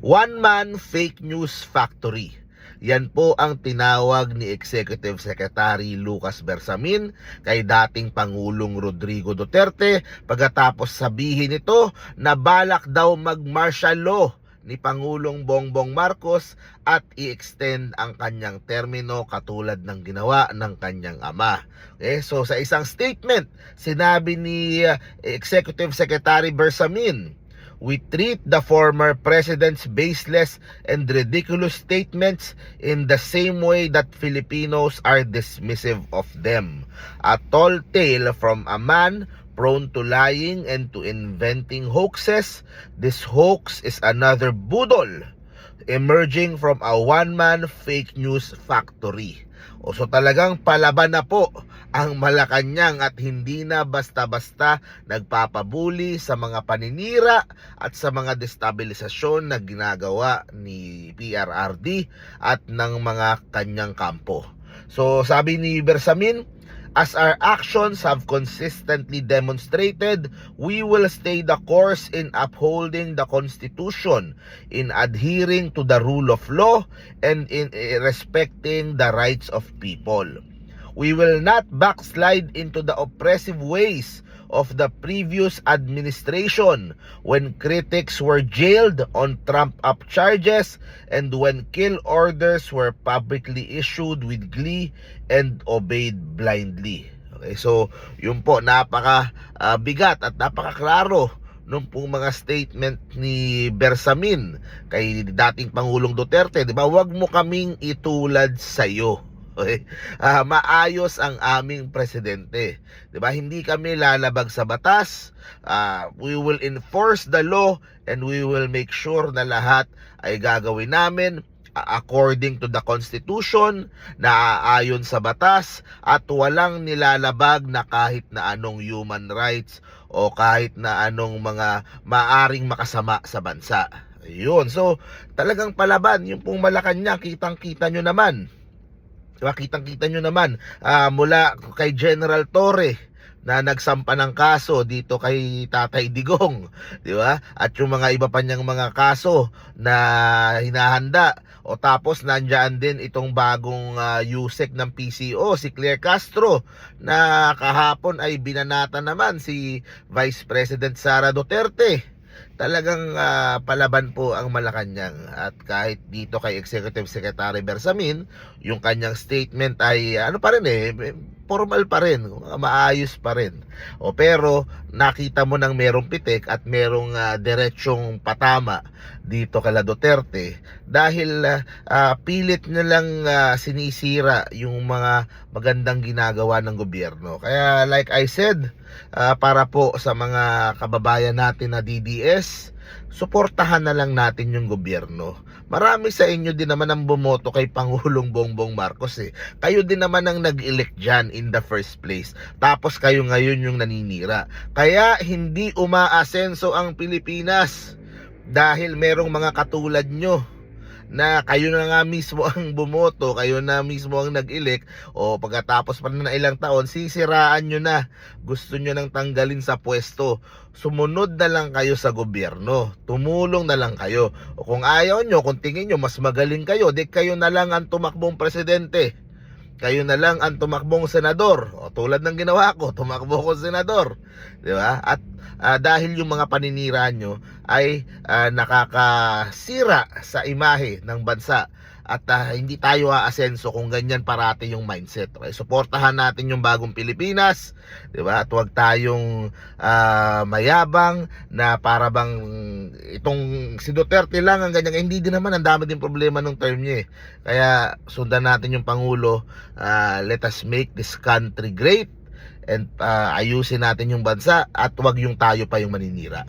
One man fake news factory. Yan po ang tinawag ni Executive Secretary Lucas Bersamin kay dating Pangulong Rodrigo Duterte pagkatapos sabihin nito na balak daw mag-martial law ni Pangulong Bongbong Marcos at i-extend ang kanyang termino katulad ng ginawa ng kanyang ama. Okay, so sa isang statement, sinabi ni Executive Secretary Bersamin, "We treat the former president's baseless and ridiculous statements in the same way that Filipinos are dismissive of them. A tall tale from a man prone to lying and to inventing hoaxes. This hoax is another budol emerging from a one-man fake news factory." O so talagang palaban na po ang Malacanang at hindi na basta-basta nagpapabuli sa mga paninira at sa mga destabilisasyon na ginagawa ni PRRD at ng mga kanyang kampo. So sabi ni Bersamin, "As our actions have consistently demonstrated, we will stay the course in upholding the Constitution, in adhering to the rule of law, and in respecting the rights of people. We will not backslide into the oppressive ways of the previous administration when critics were jailed on trumped-up charges and when kill orders were publicly issued with glee and obeyed blindly." Okay, so yun po, napaka bigat at napakaklaro nung pong mga statement ni Bersamin kay dating Pangulong Duterte, di ba? Huwag mo kaming itulad sa iyo. Okay? Maayos ang aming presidente, 'di ba? Hindi kami lalabag sa batas. We will enforce the law and we will make sure na lahat ay gagawin namin according to the Constitution, na aayon sa batas at walang nilalabag na kahit na anong human rights o kahit na anong mga maaring makasama sa bansa. Ayun. So, talagang palaban yung pong Malacanang, kitang-kita nyo naman. Diba? Kitang-kita nyo naman mula kay General Torre na nagsampa ng kaso dito kay Tatay Digong, di ba? At yung mga iba pa niyang mga kaso na hinahanda. O tapos nandiyan din itong bagong USEC ng PCO, si Claire Castro, na kahapon ay binanata naman si Vice President Sara Duterte. Talagang palaban po ang Malacanang. At kahit dito kay Executive Secretary Bersamin, yung kanyang statement ay ano pa rin formal pa rin, maayos pa rin. Pero nakita mo nang merong pitik at merong diretsong patama dito kala Duterte dahil pilit nilang sinisira yung mga magandang ginagawa ng gobyerno. Kaya like I said, para po sa mga kababayan natin na DDS, suportahan na lang natin yung gobyerno. Marami sa inyo din naman ang bumoto kay Pangulong Bongbong Marcos Kayo din naman ang nag-elect dyan in the first place. Tapos kayo ngayon yung naninira. Kaya hindi umaasenso ang Pilipinas dahil merong mga katulad nyo na kayo na nga mismo ang bumoto, kayo na mismo ang nag-elect, o pagkatapos pa na ilang taon, sisiraan nyo na, gusto nyo nang tanggalin sa pwesto. Sumunod na lang kayo sa gobyerno, tumulong na lang kayo. O kung ayaw nyo, kung tingin nyo mas magaling kayo, di kayo na lang ang tumakbong presidente, kayo na lang ang tumakbong senador. O tulad ng ginawa ko, tumakbo ko senador, di ba? At dahil yung mga paninira nyo ay nakakasira sa imahe ng bansa at hindi tayo aasenso kung ganyan parati yung mindset. Okay? Suportahan natin yung bagong Pilipinas, di ba? At huwag tayong mayabang na para bang itong si Duterte lang ang ganyan. Hindi din naman, ang dami din problema nung term niya Kaya sundan natin yung Pangulo. Let us make this country great and ayusin natin yung bansa at wag yung tayo pa yung maninira.